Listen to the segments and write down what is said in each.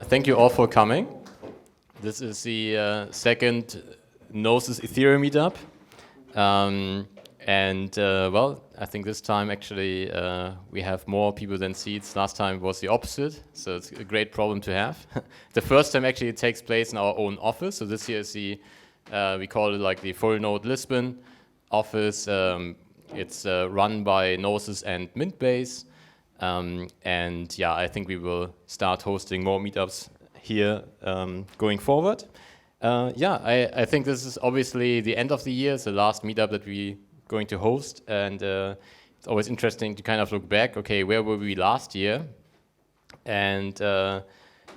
Thank you all for coming. This is the second Gnosis Ethereum Meetup. Well, I think this time actually we have more people than seats. Last time was the opposite, so it's a great problem to have. The first time actually it takes place in our own office. So this year is the, we call it like the full node Lisbon office. It's run by Gnosis and Mintbase. And yeah, I think we will start hosting more meetups here going forward. I think this is obviously the end of the year. It's the last meetup that we're going to host. And it's always interesting to kind of look back. Okay, where were we last year? And I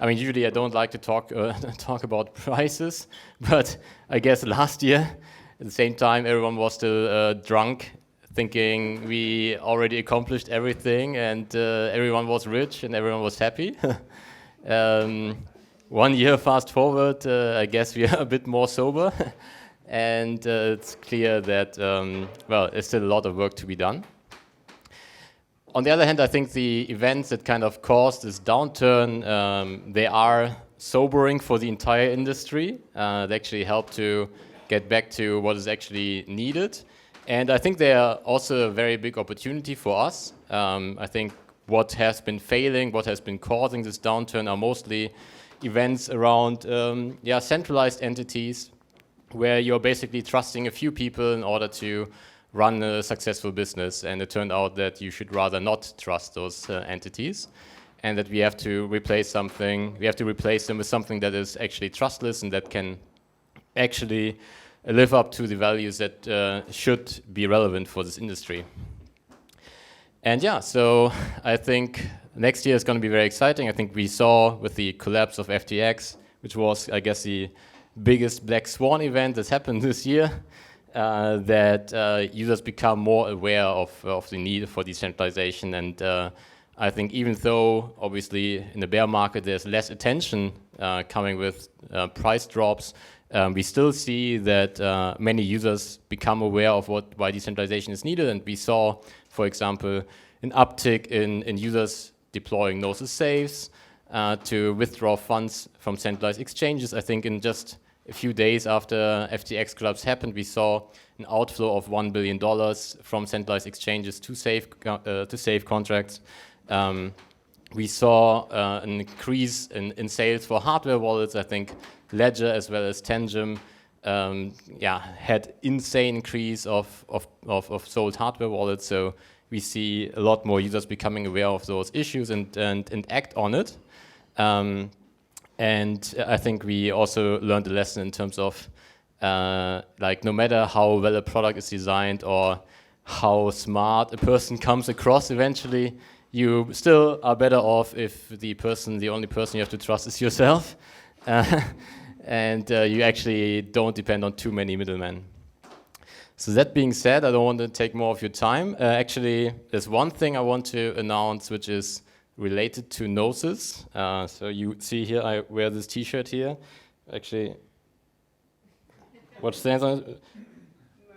mean, usually I don't like to talk about prices, but I guess last year, at the same time, everyone was still drunk, thinking we already accomplished everything and everyone was rich and everyone was happy. 1 year fast forward, I guess we are a bit more sober. And it's clear that, well, there's still a lot of work to be done. On the other hand, I think the events that kind of caused this downturn, they are sobering for the entire industry. They actually help to get back to what is actually needed. And I think they are also a very big opportunity for us. I think what has been failing, what has been causing this downturn are mostly events around centralized entities where you're basically trusting a few people in order to run a successful business. And it turned out that you should rather not trust those entities and that we have to replace them with something that is actually trustless and that can actually live up to the values that should be relevant for this industry. And yeah, so I think next year is going to be very exciting. I think we saw with the collapse of FTX, which was, I guess, the biggest black swan event that's happened this year, that users become more aware of the need for decentralization. And I think even though, obviously, in the bear market, there's less attention coming with price drops, we still see that many users become aware of why decentralization is needed. And we saw, for example, an uptick in users deploying Gnosis safes to withdraw funds from centralized exchanges. I think in just a few days after FTX collapse happened, we saw an outflow of $1 billion from centralized exchanges to safe contracts. We saw an increase in sales for hardware wallets. I think Ledger as well as Tangem had insane increase of sold hardware wallets. So we see a lot more users becoming aware of those issues and act on it. And I think we also learned a lesson in terms of like no matter how well a product is designed or how smart a person comes across eventually, you still are better off if the only person you have to trust is yourself. And you actually don't depend on too many middlemen. So that being said, I don't want to take more of your time. Actually, there's one thing I want to announce which is related to Gnosis. So you see here, I wear this t-shirt here. Actually, what stands on it?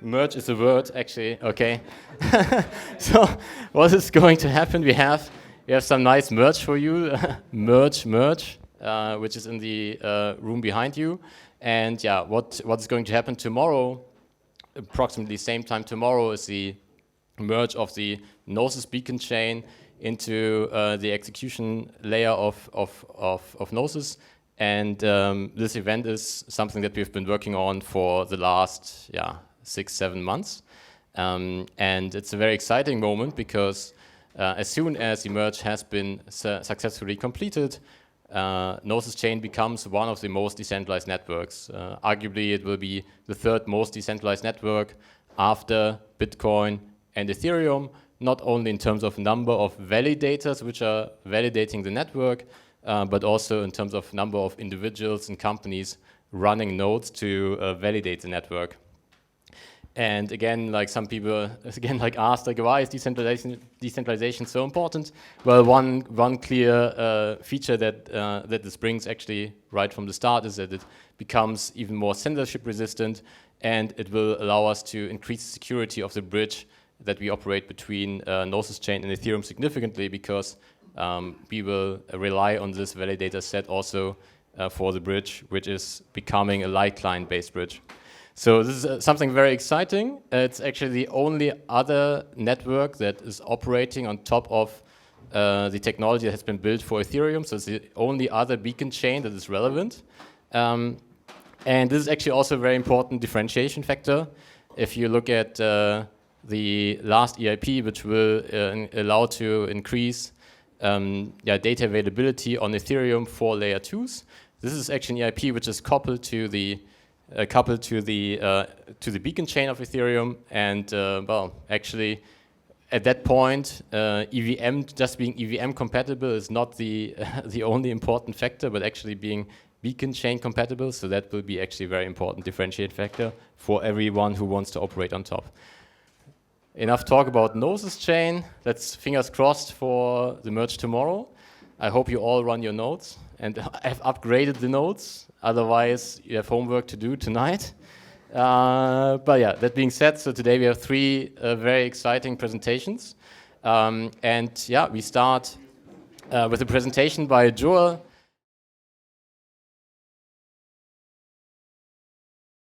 Merge is a word, actually, okay. So what is going to happen? We have some nice merch for you, merch, which is in the room behind you. And yeah, what's going to happen tomorrow, approximately same time tomorrow, is the merge of the Gnosis beacon chain into the execution layer of Gnosis. And this event is something that we've been working on for the last 6-7 months. And it's a very exciting moment because as soon as the merge has been successfully completed, Gnosis chain becomes one of the most decentralized networks. Arguably, it will be the third most decentralized network after Bitcoin and Ethereum, not only in terms of number of validators which are validating the network, but also in terms of number of individuals and companies running nodes to validate the network. And again, like some people asked, like, why is decentralization so important? Well, one clear feature that this brings actually right from the start is that it becomes even more censorship resistant, and it will allow us to increase the security of the bridge that we operate between Gnosis chain and Ethereum significantly, because we will rely on this validator set also for the bridge, which is becoming a light client-based bridge. So this is something very exciting. It's actually the only other network that is operating on top of the technology that has been built for Ethereum. So it's the only other beacon chain that is relevant. And this is actually also a very important differentiation factor. If you look at the last EIP, which will allow to increase data availability on Ethereum for layer 2s, this is actually an EIP which is coupled to the beacon chain of Ethereum, and well, actually, at that point, EVM just being EVM compatible is not the the only important factor, but actually being beacon chain compatible. So that will be actually a very important differentiate factor for everyone who wants to operate on top. Enough talk about Gnosis chain. Let's fingers crossed for the merge tomorrow. I hope you all run your nodes and have upgraded the nodes. Otherwise, you have homework to do tonight. But yeah, that being said, so today we have three very exciting presentations. And yeah, we start with a presentation by Joel,